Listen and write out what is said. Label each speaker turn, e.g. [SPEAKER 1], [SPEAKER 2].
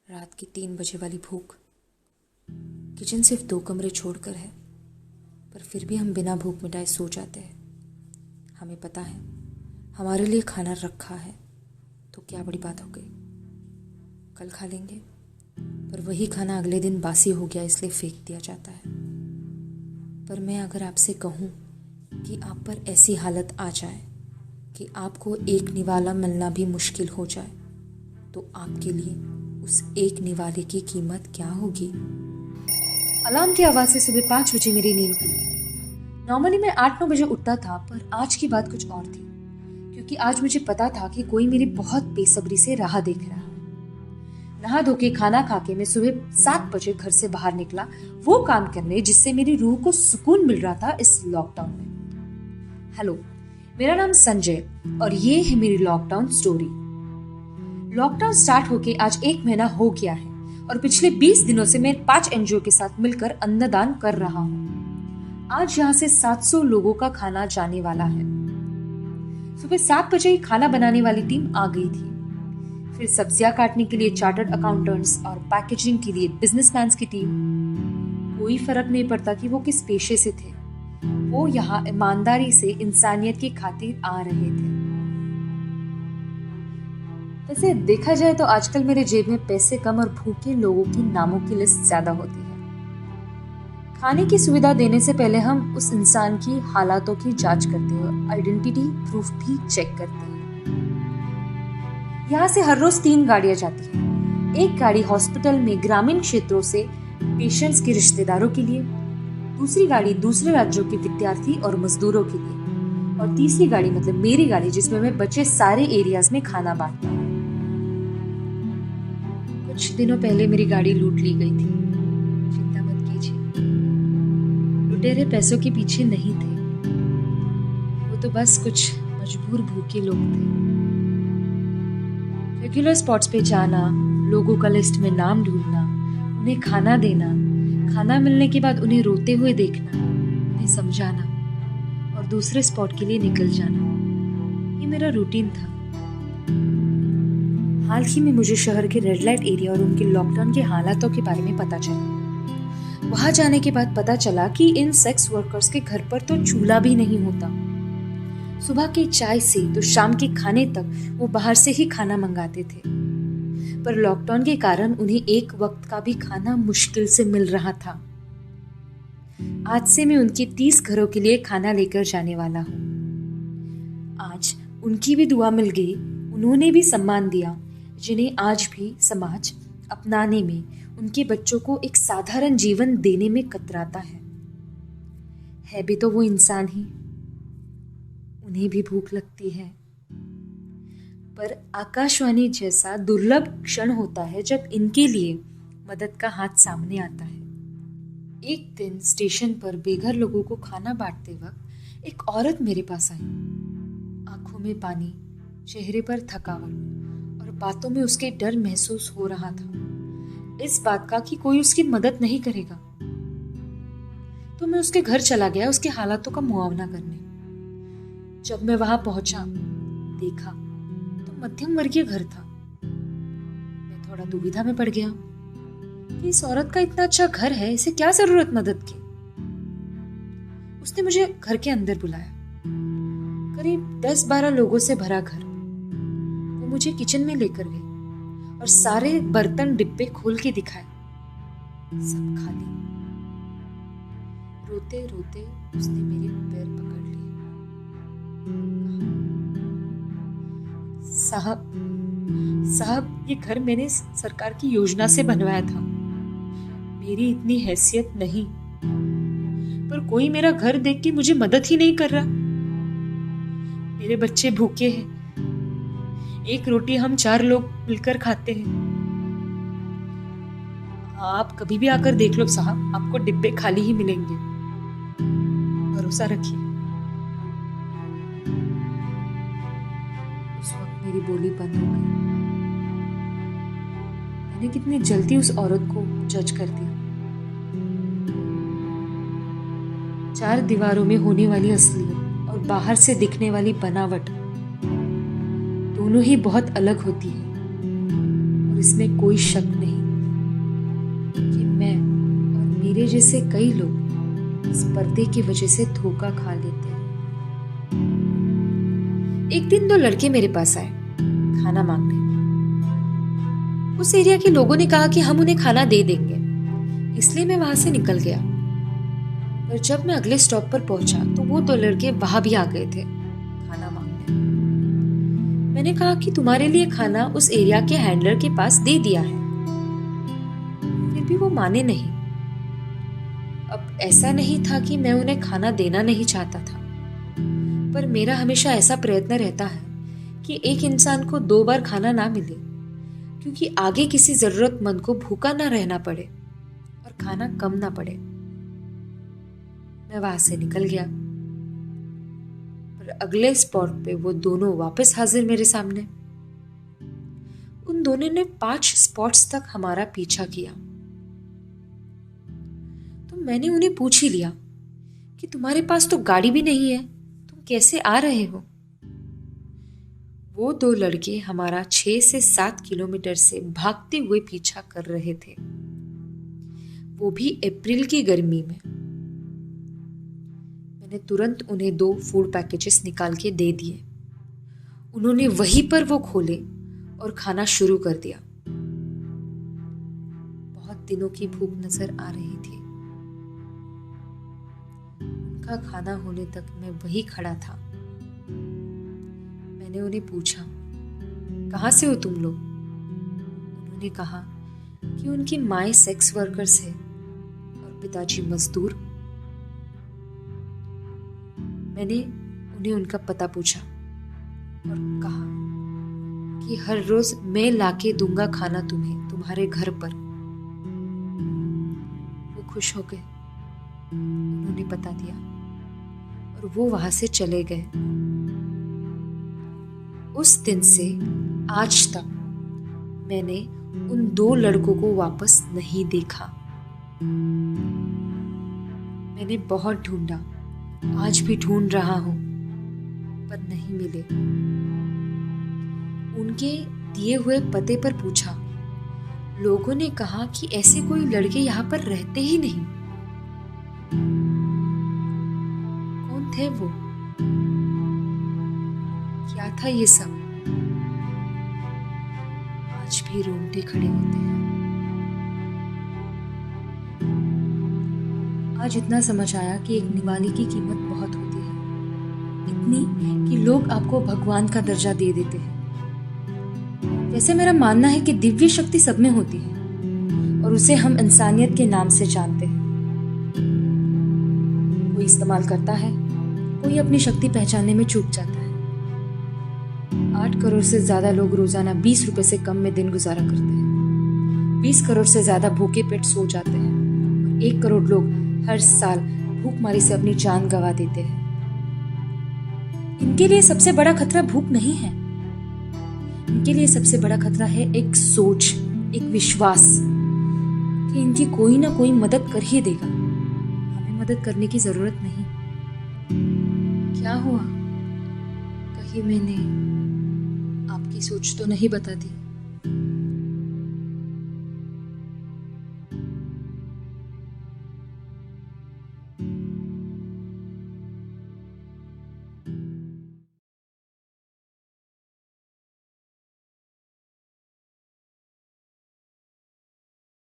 [SPEAKER 1] रात की 3 बजे वाली भूख। किचन सिर्फ 2 कमरे छोड़कर है, पर फिर भी हम बिना भूख मिटाए सो जाते हैं। हमें पता है हमारे लिए खाना रखा है, तो क्या बड़ी बात हो गई, कल खा लेंगे। पर वही खाना अगले दिन बासी हो गया, इसलिए फेंक दिया जाता है। पर मैं अगर आपसे कहूँ कि आप पर ऐसी हालत आ जाए कि आपको एक निवाला मिलना भी मुश्किल हो जाए, तो आपके लिए उस एक निवाले की कीमत क्या होगी। अलार्म की आवाज़ से सुबह 5 बजे मेरी नींद खुली। नॉर्मली मैं 8-9 बजे उठता था, पर आज की बात कुछ और थी, क्योंकि आज मुझे पता था कि कोई मेरी बहुत बेसब्री से राह देख रहा है। नहा धो के खाना खा के मैं सुबह 7 बजे घर से बाहर निकला, वो काम करने जिससे मेरी रूह को सुकून मिल रहा था इस लॉकडाउन में। हेलो, मेरा नाम संजय और ये है मेरी लॉकडाउन स्टोरी। लॉकडाउन स्टार्ट होके आज 1 महीना हो गया है और पिछले 20 दिनों से मैं 5 एनजीओ के साथ मिलकर अन्नदान कर रहा हूँ। आज यहाँ से 700 लोगों का खाना जाने वाला है। सुबह 7 बजे ही खाना बनाने वाली टीम आ गई थी। फिर सब्जियां काटने के लिए चार्टर्ड अकाउंटेंट्स और पैकेजिंग के लिए बिजनेसमैन की टीम। कोई फर्क नहीं पड़ता कि वो किस पेशे से थे, वो यहाँ ईमानदारी से इंसानियत की खातिर आ रहे थे। वैसे देखा जाए तो आजकल मेरे जेब में पैसे कम और भूखे लोगों की नामों की लिस्ट ज्यादा होती है। खाने की सुविधा देने से पहले हम उस इंसान की हालातों की जांच करते हैं, आइडेंटिटी प्रूफ भी चेक करते हैं। यहाँ से हर रोज 3 गाड़ियां जाती हैं। एक गाड़ी हॉस्पिटल में ग्रामीण क्षेत्रों से पेशेंट्स के रिश्तेदारों के लिए, दूसरी गाड़ी दूसरे राज्यों के विद्यार्थी और मजदूरों के लिए, और तीसरी गाड़ी मतलब मेरी गाड़ी, जिसमें मैं बचे सारे एरियाज में खाना बांटता हूँ। कुछ दिनों पहले मेरी गाड़ी लूट ली गई थी। चिंता मत कीजिए, लुटेरे पैसों के पीछे नहीं थे, वो तो बस कुछ मजबूर भूखे लोग थे। रेगुलर स्पॉट्स पे जाना, लोगों का लिस्ट में नाम ढूंढना, उन्हें खाना देना, खाना मिलने के बाद उन्हें रोते हुए देखना, उन्हें समझाना और दूसरे स्पॉट के लिए निकल जाना, ये मेरा रूटीन था। हाल ही में मुझे शहर के रेड लाइट एरिया और उनके लॉकडाउन के हालातों के बारे में पता चला। वहां जाने के बाद पता चला कि इन सेक्स वर्कर्स के घर पर तो चूल्हा भी नहीं होता। सुबह की चाय से तो शाम के खाने तक वो बाहर से ही खाना मंगाते थे, पर लॉकडाउन के कारण उन्हें एक वक्त का भी खाना मुश्किल से मिल रहा था। आज से मैं उनके 30 घरों के लिए खाना लेकर जाने वाला हूँ। आज उनकी भी दुआ मिल गई, उन्होंने भी सम्मान दिया, जिन्हें आज भी समाज अपनाने में, उनके बच्चों को एक साधारण जीवन देने में कतराता है भी तो वो इंसान ही, उन्हें भी भूख लगती है। पर आकाशवाणी जैसा दुर्लभ क्षण होता है जब इनके लिए मदद का हाथ सामने आता है। एक दिन स्टेशन पर बेघर लोगों को खाना बांटते वक्त एक औरत मेरे पास आई। आंखों में पानी, चेहरे पर थकावट और बातों में उसके डर महसूस हो रहा था, इस बात का कि कोई उसकी मदद नहीं करेगा। तो मैं उसके घर चला गया उसके हालातों का मुआवना करने। जब मैं वहां पहुंचा, देखा तो मध्यम वर्गीय घर था। मैं थोड़ा दुविधा में पड़ गया कि इस औरत का इतना अच्छा घर है, इसे क्या जरूरत मदद की। उसने मुझे घर के अंदर बुलाया। करीब 10-12 लोगों से भरा घर। वो मुझे किचन में लेकर गई और सारे बर्तन डिब्बे खोल के दिखाए, सब खाली। रोते रोते उसने मेरे पैर पकड़ लिए। साहब, ये घर मैंने सरकार की योजना से बनवाया था, मेरी इतनी हैसियत नहीं, पर कोई मेरा घर देख के मुझे मदद ही नहीं कर रहा। मेरे बच्चे भूखे हैं, एक रोटी हम 4 लोग मिलकर खाते हैं। आप कभी भी आकर देख लो साहब, आपको डिब्बे खाली ही मिलेंगे, भरोसा रखिए। उस वक्त मेरी बोली बंद हो गई। मैंने कितनी जल्दी उस औरत को जज कर दिया। 4 दीवारों में होने वाली असलियत और बाहर से दिखने वाली बनावट दोनों ही बहुत अलग होती है। और इसमें कोई शक नहीं कि मैं और मेरे जैसे कई लोग इस पर्दे की वजह से धोखा खा लेते हैं। एक दिन 2 लड़के मेरे पास आए खाना मांगने। उस एरिया के लोगों ने कहा कि हम उन्हें खाना दे देंगे, इसलिए मैं वहां से निकल गया। पर जब मैं अगले स्टॉप पर पहुंचा तो वो 2 लड़के वहां भी आ गए थे खाना मांगने। मैंने कहा कि तुम्हारे लिए खाना उस एरिया के हैंडलर के पास दे दिया है, फिर भी वो माने नहीं। अब ऐसा नहीं था कि मैं उन्हें खाना देना नहीं चाहता था, पर मेरा हमेशा ऐसा प्रयत्न रहता है कि एक इंसान को 2 बार खाना ना मिले, क्योंकि आगे किसी जरूरतमंद को भूखा ना रहना पड़े और खाना कम ना पड़े। मैं वहां से निकल गया, पर अगले स्पॉट पे वो दोनों वापस हाजिर मेरे सामने। उन दोनों ने 5 स्पॉट्स तक हमारा पीछा किया। तो मैंने उन्हें पूछ ही लिया कि तुम्हारे पास तो गाड़ी भी नहीं है, तुम कैसे आ रहे हो? वो 2 लड़के हमारा 6 से 7 किलोमीटर से भागते हुए पीछा कर रहे थे, वो भी अप्रैल की गर्मी में। मैंने तुरंत उन्हें 2 फूड पैकेजेस निकाल के दे दिए। उन्होंने वहीं पर वो खोले और खाना शुरू कर दिया। बहुत दिनों की भूख नजर आ रही थी। उनका खाना होने तक मैं वहीं खड़ा था। मैंने उन्हें पूछा, कहाँ से हो तुम लोग? उन्होंने कहा कि उनकी माँ सेक्स वर्कर्स है और पिताजी मजदूर। मैंने उन्हें उनका पता पूछा और कहा कि हर रोज मैं लाके दूंगा खाना तुम्हें तुम्हारे घर पर। वो खुश हो गए, उन्होंने बता दिया और वो वहां से चले गए। उस दिन से आज तक मैंने उन 2 लड़कों को वापस नहीं देखा। मैंने बहुत ढूंढा, आज भी ढूंढ रहा हूं, पर नहीं मिले। उनके दिए हुए पते पर पूछा, लोगों ने कहा कि ऐसे कोई लड़के यहाँ पर रहते ही नहीं। कौन थे वो? क्या था ये सब? आज भी रोंगटे खड़े होते हैं। आज इतना समझ आया कि एक निवाले की कीमत बहुत होती है, इतनी कि लोग आपको भगवान का दर्जा दे देते हैं। वैसे मेरा मानना है कि दिव्य शक्ति सब में होती है और उसे हम इंसानियत के नाम से जानते हैं। कोई इस्तेमाल करता है, कोई अपनी शक्ति पहचानने में चूक जाता है। 8 करोड़ से ज्यादा लोग रोजाना 20 रुपए से कम में दिन गुजारा करते हैं। 20 करोड़ से ज्यादा भूखे पेट सो जाते हैं और 1 करोड़ लोग हर साल भूखमारी से अपनी जान गंवा देते हैं। इनके लिए सबसे बड़ा खतरा भूख नहीं है, इनके लिए सबसे बड़ा खतरा है एक सोच, एक विश्वास कि इनकी कोई ना कोई मदद कर ही देगा। हमें मदद करने की जरूरत नहीं। क्या हुआ? कहीं मैंने आपकी सोच तो नहीं बता दी?